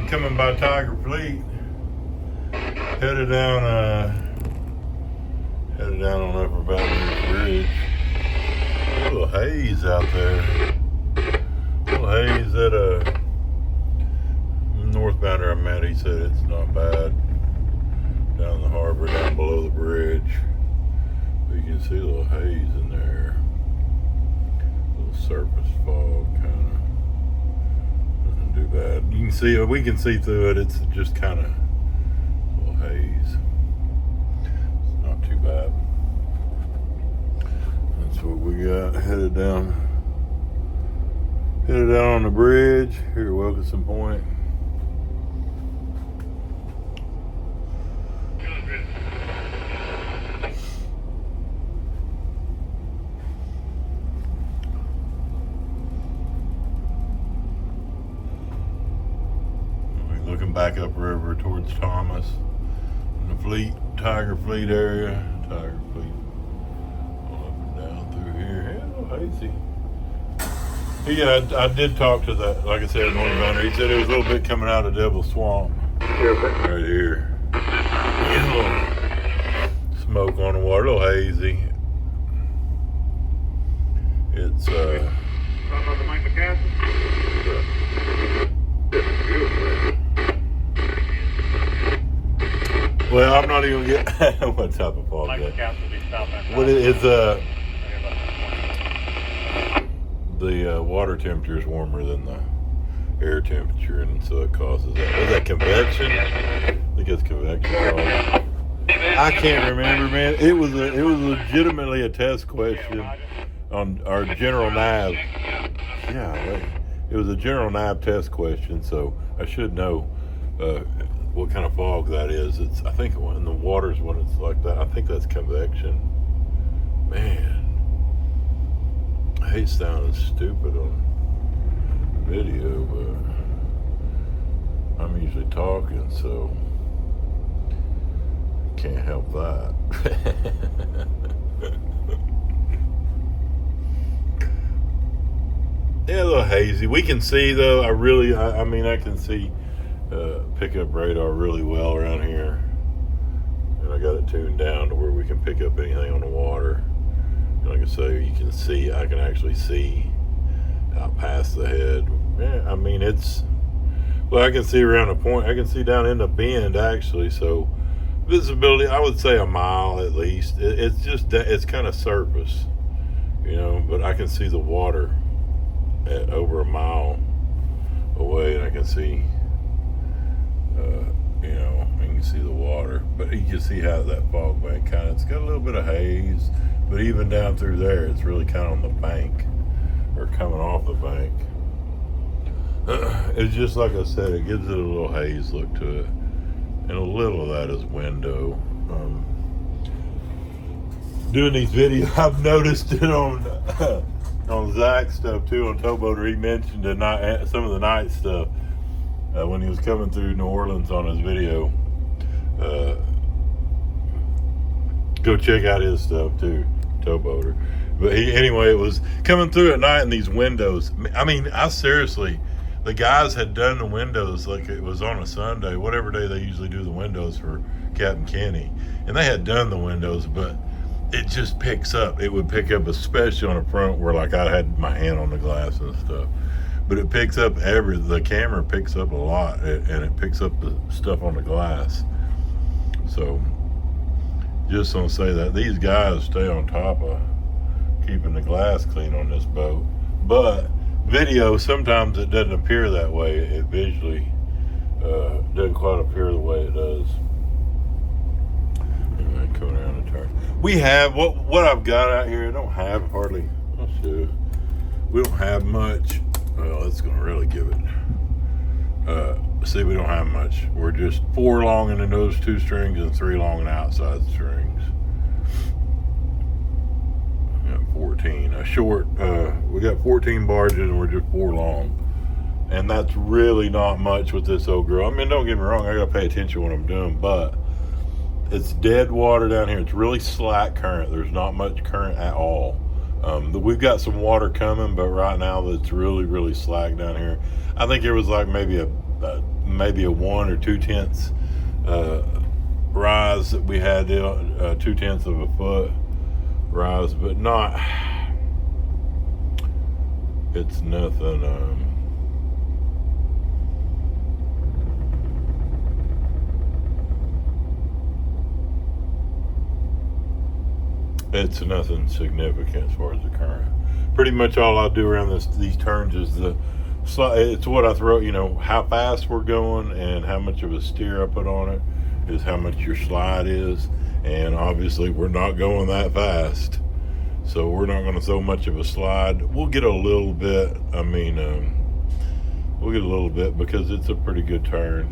coming by Tiger Fleet, headed down on Upper Baton Ridge. A little haze out there. A little haze at northbounder I'm at. He said it's not bad down the harbor, down below the bridge. But you can see a little haze in there. A little surface fog, kind of. Nothing too bad. You can see it. We can see through it. It's just kind of a little haze. It's not too bad. That's what we got. Headed down on the bridge here at Wilkinson Point. Looking back upriver towards Thomas in the Fleet, Tiger Fleet area. Tiger Fleet. All up and down through here. Yeah, a little hazy. Yeah, I did talk to that, like I said, northbounder. He said it was a little bit coming out of Devil's Swamp. Right here. Yeah, a little smoke on the water, a little hazy. It's well, I'm not even gonna get what type of fog is that? What is the water temperature is warmer than the air temperature, and so it causes that. Is that convection? I think it's convection fog. I can't remember, man. It was legitimately a test question on our general nav. Yeah, it was a general nav test question, so I should know what kind of fog that is. I think in the waters when it's like that, I think that's convection. Man, I hate sounding stupid on video, but I'm usually talking, so can't help that. Yeah, a little hazy. We can see though. I mean, I can see pickup radar really well around here, and I got it tuned down to where we can pick up anything on the water. And like I say, you can see. I can actually see out past the head. Yeah, I mean I can see around the point. I can see down in the bend actually. So visibility, I would say a mile at least. It's kind of surface, but I can see the water at over a mile away, and I can see you can see the water, but you can see how that fog bank it's got a little bit of haze, but even down through there, it's really kind of on the bank, or coming off the bank. It's just like I said, it gives it a little haze look to it, and a little of that is window. Doing these videos, I've noticed it on Zach's stuff too, on Towboater. He mentioned some of the night stuff when he was coming through New Orleans on his video. Go check out his stuff too, Towboater. But anyway, it was coming through at night in these windows. I mean, the guys had done the windows like it was on a Sunday, whatever day they usually do the windows for Captain Kenny, and they had done the windows, but it just picks up. It would pick up, especially on the front where like I had my hand on the glass and stuff. But it picks up the camera picks up a lot, and it picks up the stuff on the glass. So just don't say that. These guys stay on top of keeping the glass clean on this boat. But video, sometimes it doesn't appear that way. It visually doesn't quite appear the way it does. Anyway, coming around the turn. We have, what I've got out here, I don't have hardly, we don't have much. Well, that's going to really give it. See, we don't have much. We're just 4 long in the nose 2 strings and 3 long in the outside strings. We got 14. We got 14 barges and we're just 4 long. And that's really not much with this old girl. I mean, don't get me wrong, I got to pay attention to what I'm doing, but it's dead water down here. It's really slack current. There's not much current at all. We've got some water coming, but right now it's really, really slack down here. I think there was like maybe a maybe a 1 or 2/10 rise that we had, 2/10 of a foot rise, but not. It's nothing. It's nothing significant as far as the current. Pretty much all I do around these turns is it's what I throw. How fast we're going and how much of a steer I put on it is how much your slide is, and obviously we're not going that fast, so we're not going to throw much of a slide. We'll get a little bit. We'll get a little bit because it's a pretty good turn.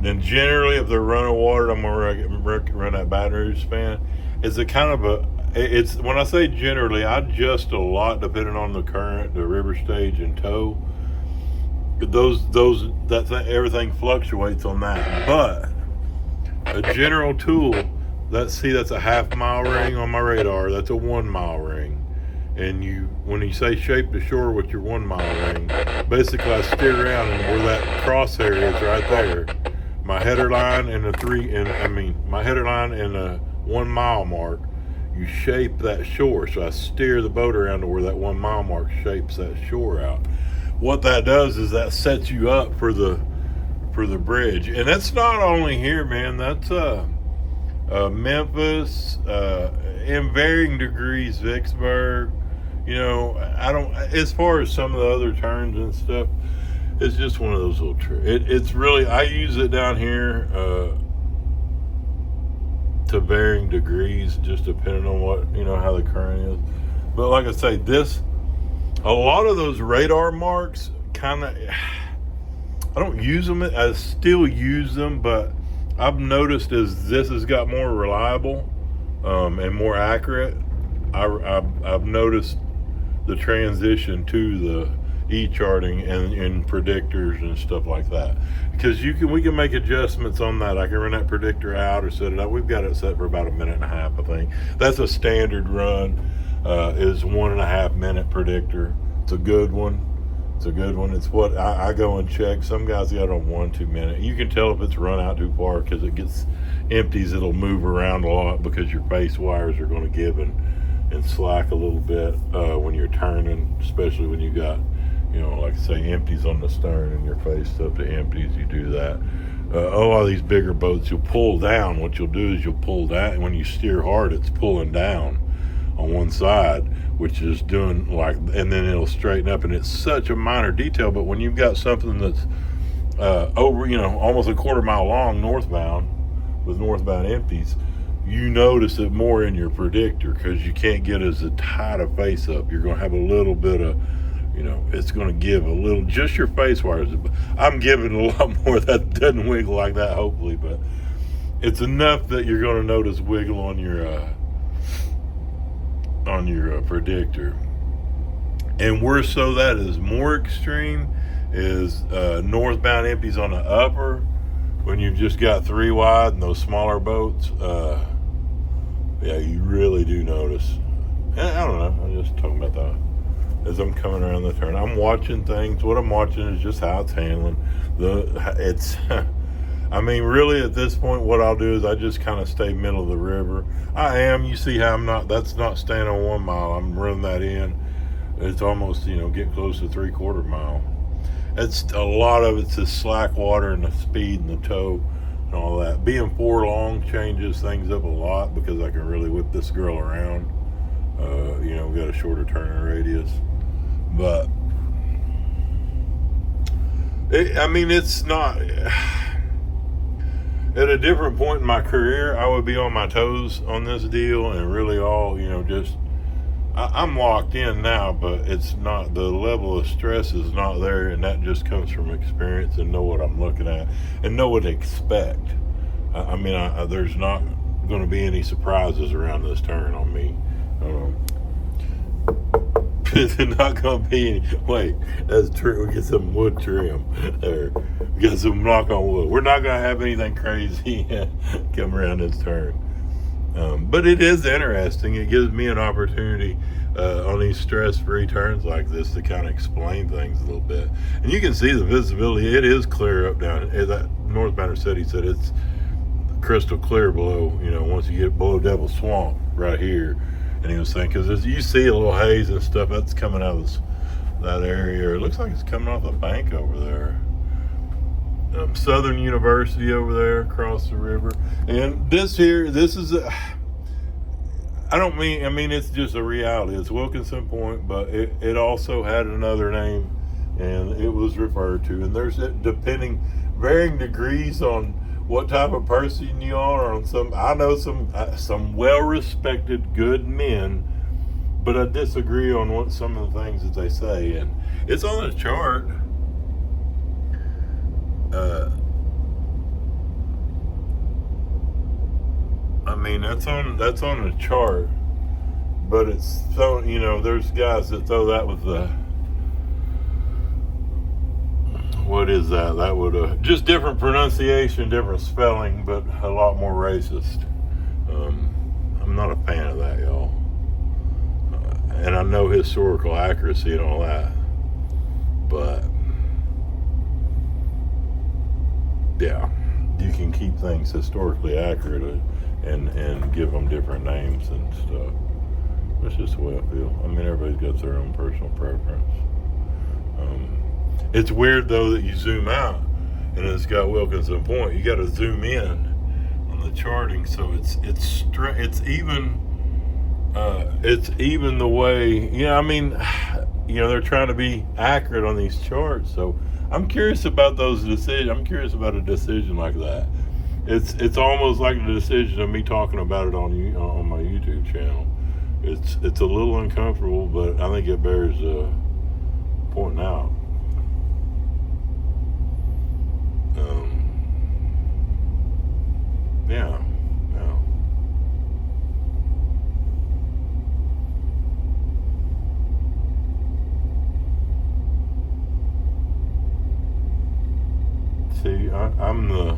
Then generally, if they're running water, I'm going to run that Baton Rouge span. It's a kind of it's when I say generally, I adjust a lot depending on the current, the river stage, and tow. Everything fluctuates on that. But a general tool, that's a 1/2 mile ring on my radar. That's a 1 mile ring. And when you say shape to shore with your 1 mile ring, basically I steer around, and where that crosshair is right there, my header line and my header line and a 1 mile mark, you shape that shore. So I steer the boat around to where that 1 mile mark shapes that shore out. What that does is that sets you up for the bridge. And that's not only here, man. That's Memphis, in varying degrees, Vicksburg. I don't, as far as some of the other turns and stuff, it's just one of those little tricks. It's really, I use it down here to varying degrees, just depending on what, how the current is. But like I say, a lot of those radar marks kind of, I don't use them. I still use them, but I've noticed as this has got more reliable and more accurate, I've noticed the transition to the e-charting and predictors and stuff like that, because we can make adjustments on that. I can run that predictor out or set it up. We've got it set for about 1.5 minutes, I think. That's a standard run, is 1.5 minute predictor. It's a good one. It's what I go and check. Some guys got it on 1-2 minute. You can tell if it's run out too far because it gets empties. It'll move around a lot because your face wires are going to give and slack a little bit when you're turning, especially when you got, like I say, empties on the stern and your face up to empties. You do that. A lot of these bigger boats, you'll pull down. What you'll do is you'll pull down, and when you steer hard, it's pulling down on one side, which is doing and then it'll straighten up, and it's such a minor detail. But when you've got something that's over, almost a 1/4 mile long northbound with northbound empties, you notice it more in your predictor because you can't get as tight a face up. You're going to have a little bit of, it's going to give a little, just your face wires. I'm giving a lot more. That doesn't wiggle like that, hopefully, but it's enough that you're going to notice wiggle on your predictor. And where that is more extreme is northbound empties on the upper, when you've just got 3 wide and those smaller boats. Yeah, you really do notice. And I don't know, I'm just talking about that as I'm coming around the turn. I'm watching things. What I'm watching is just how it's handling. Really at this point, what I'll do is I just kind of stay middle of the river. You see how that's not staying on 1 mile. I'm running that in. It's almost, get close to 3/4 mile. It's a lot of it's the slack water and the speed and the tow and all that. Being 4 long changes things up a lot because I can really whip this girl around. We got a shorter turning radius. But, it's not... At a different point in my career, I would be on my toes on this deal and really all, I'm locked in now, but it's not, the level of stress is not there, and that just comes from experience and know what I'm looking at and know what to expect. There's not going to be any surprises around this turn on me. There's not going to be any. Wait, that's true. We get some wood trim there. We got some knock on wood. We're not going to have anything crazy come around this turn. But it is interesting. It gives me an opportunity on these stress-free turns like this to kind of explain things a little bit. And you can see the visibility. It is clear up down. That North Banner City said it's crystal clear below, once you get below Devil's Swamp right here. And he was saying, because you see a little haze and stuff that's coming out of that area. It looks like it's coming off the bank over there. Southern University over there across the river. And this is it's just a reality. It's Wilkinson Point, but it also had another name, and it was referred to. And there's varying degrees on what type of person you are. I know some well-respected good men, but I disagree on what some of the things that they say. And it's on the chart. That's on the chart, but it's so, there's guys that throw that with the, what is that? That would, just different pronunciation, different spelling, but a lot more racist. I'm not a fan of that, y'all. And I know historical accuracy and all that, but yeah, you can keep things historically accurate and give them different names and stuff. That's just the way I feel. Everybody's got their own personal preference. It's weird though that you zoom out and it's got Wilkinson Point. You got to zoom in on the charting, so it's even the way. They're trying to be accurate on these charts. So I'm curious about those decisions. I'm curious about a decision like that. It's almost like the decision of me talking about it on my YouTube channel. It's a little uncomfortable, but I think it bears pointing out. Yeah. See, I'm the.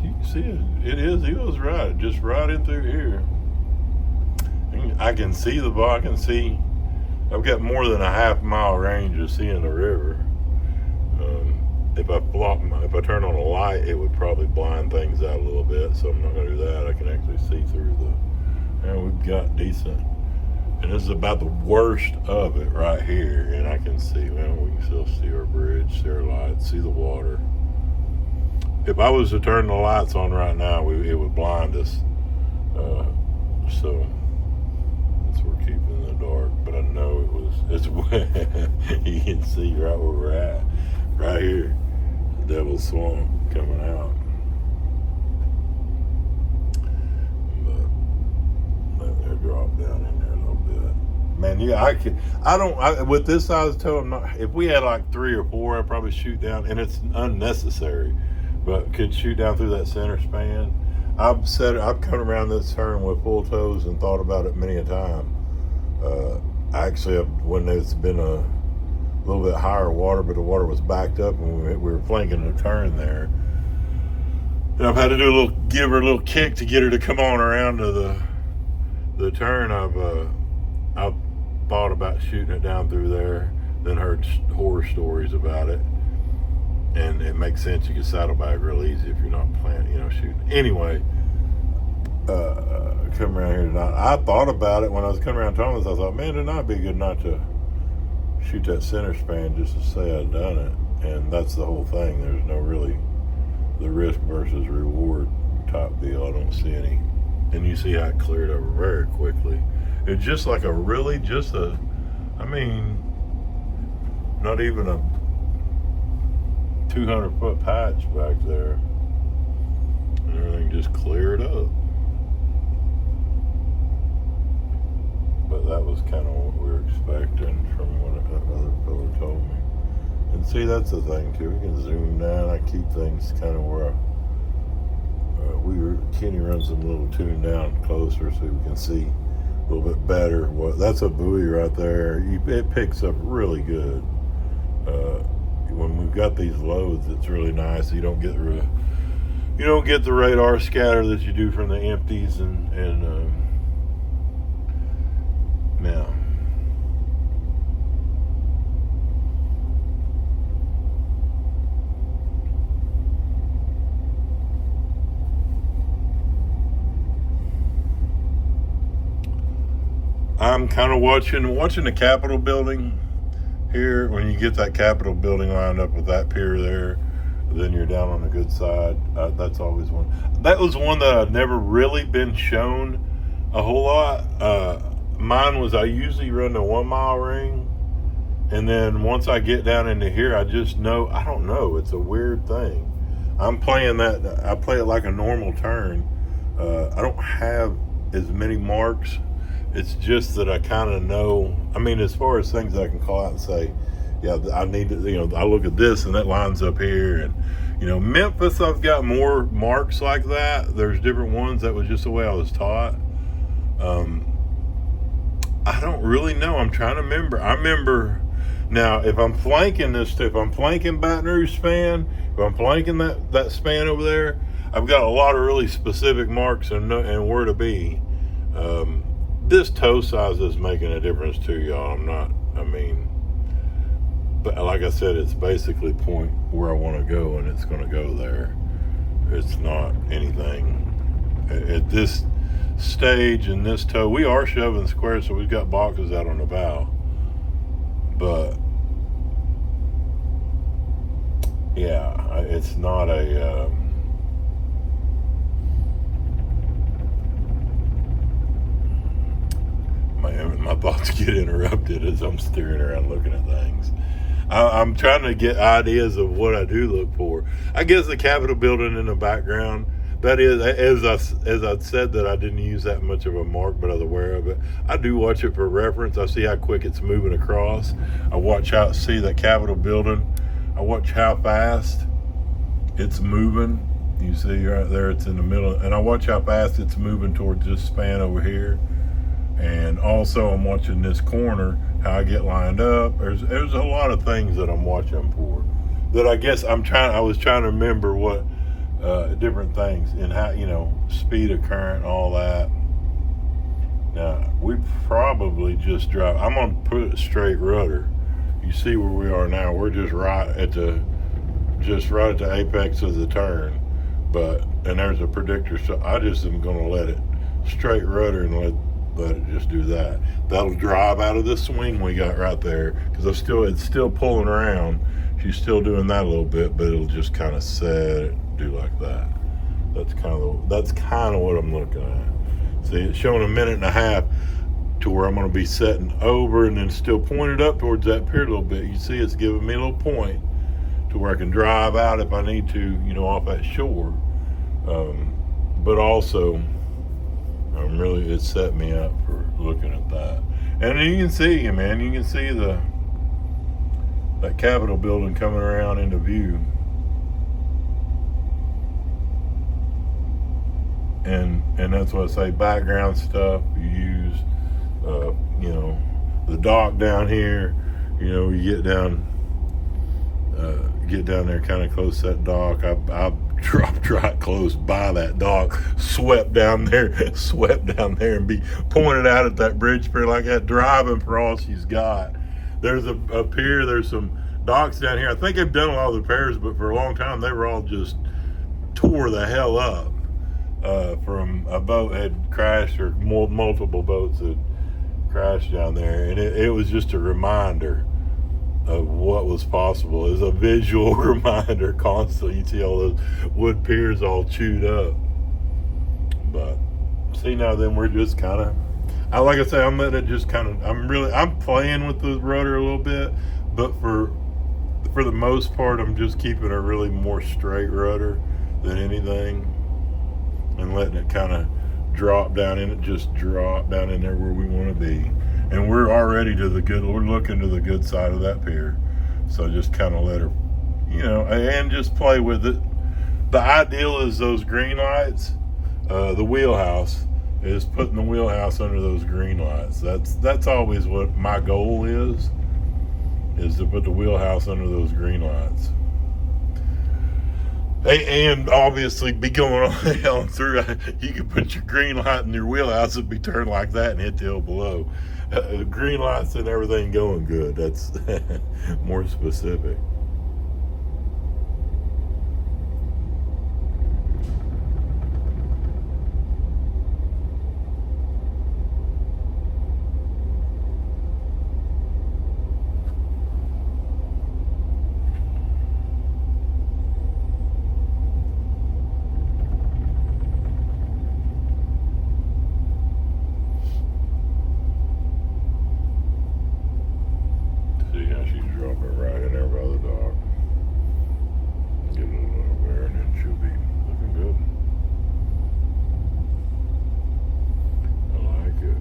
You can see it. He was right. Just right in through here. I can see the ball. I can see. I've got more than a half-mile range of seeing the river. If I turn on a light, it would probably blind things out a little bit. So I'm not going to do that. I can actually see through and we've got decent. And this is about the worst of it right here. And I can see, we can still see our bridge, see our lights, see the water. If I was to turn the lights on right now, it would blind us. So that's we're keeping in the dark. But I know it's you can see right where we're at, right here, Devil's Swamp coming out. But let there drop down in there a little bit. Man, yeah, with this size toe, if we had like 3 or 4, I'd probably shoot down, and it's unnecessary. But could shoot down through that center span. I've come around this turn with full toes and thought about it many a time. Actually, when it's been a little bit higher water, but the water was backed up and we were flanking the turn there. And I've had to give her a little kick to get her to come on around to the turn. I've thought about shooting it down through there, then heard horror stories about it. And it makes sense. You can saddlebag real easy if you're not planning, shooting. Anyway, come around here tonight. I thought about it when I was coming around Thomas. I thought, man, tonight would be a good night to shoot that center span just to say I'd done it. And that's the whole thing. There's no really the risk versus reward type deal. I don't see any. And you see how it cleared over very quickly. It's just like not even a 200-foot patch back there, and everything just cleared up. But that was kind of what we were expecting from what another fellow told me. And see, that's the thing too. We can zoom down. I keep things kind of where Kenny runs them a little tuned down closer so we can see a little bit better. That's a buoy right there. It picks up really good. When we've got these loads, it's really nice. You don't get the radar scatter that you do from the empties, and Now, I'm kind of watching the Capitol building here. When you get that Capitol building lined up with that pier there, then you're down on the good side. That's always one. That was one that I've never really been shown a whole lot. Mine was, I usually run the 1 mile ring, and then once I get down into here, I just know, I don't know, it's a weird thing. I'm playing that, I play it like a normal turn. I don't have as many marks. It's just that I kind of know, I mean, as far as things I can call out and say, yeah, I need to, I look at this and that lines up here. And, Memphis, I've got more marks like that. There's different ones. That was just the way I was taught. I don't really know. I'm trying to remember. I remember now, if I'm flanking if I'm flanking Baton Rouge span, if I'm flanking that span over there, I've got a lot of really specific marks and where to be. This toe size is making a difference too, y'all. But like I said, it's basically point where I want to go, and it's going to go there. It's not anything. At this stage and this toe, we are shoving square, so we've got boxes out on the bow. But, yeah, it's not a... my thoughts get interrupted as I'm staring around looking at things. I'm trying to get ideas of what I do look for. I guess the Capitol building in the background, that is, as I said, that I didn't use that much of a mark, but I was aware of it. I do watch it for reference. I see how quick it's moving across. I see that Capitol building. I watch how fast it's moving. You see right there, it's in the middle. And I watch how fast it's moving towards this span over here. And also I'm watching this corner, how I get lined up. There's a lot of things that I'm watching for that I guess I was trying to remember what different things and how, speed of current, all that. Now, we probably just drive. I'm going to put it straight rudder. You see where we are now. We're just right at the apex of the turn. And there's a predictor, so I just am going to let it straight rudder and let it just do that. That'll drive out of the swing we got right there, because it's still pulling around. She's still doing that a little bit, but it'll just kind of set it, do like that. That's kind of what I'm looking at. See, it's showing 1.5 minutes to where I'm going to be setting over and then still pointed up towards that pier a little bit. You see, it's giving me a little point to where I can drive out if I need to, off that shore. But also, it set me up for looking at that. And you can see, man, you can see that Capitol building coming around into view. And that's what I say, background stuff you use, the dock down here, you get down there kind of close to that dock. I dropped right close by that dock, swept down there and be pointed out at that bridge pier like that, driving for all she's got. There's a pier, there's some docks down here. I think they've done a lot of the repairs, but for a long time they were all just tore the hell up from a boat had crashed, or multiple boats had crashed down there, and it was just a reminder of what was possible. Is a visual reminder constantly. You see all those wood piers all chewed up. But see, now then we're just kind of, like I say, I'm letting it just kind of, I'm playing with the rudder a little bit, but for the most part, I'm just keeping a really more straight rudder than anything, and letting it kind of drop down in there where we want to be. And we're already we're looking to the good side of that pier. So just kind of let her, and just play with it. The ideal is those green lights, the wheelhouse, is putting the wheelhouse under those green lights. That's always what my goal is to put the wheelhouse under those green lights. And obviously be going on through. You can put your green light in your wheelhouse and be turned like that and hit the hill below. Green lights and everything going good. That's more specific. See how she's dropping right in there by the dock. Get a little over there, and then she'll be looking good. I like it.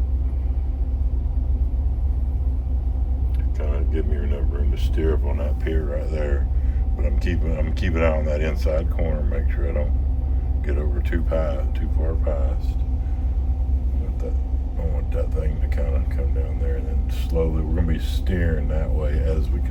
Kind of give me enough room to steer up on that pier right there, but I'm keeping out on that inside corner, make sure I don't get over too far past. I want that thing to kind of come down there, and then slowly we're gonna be steering that way as we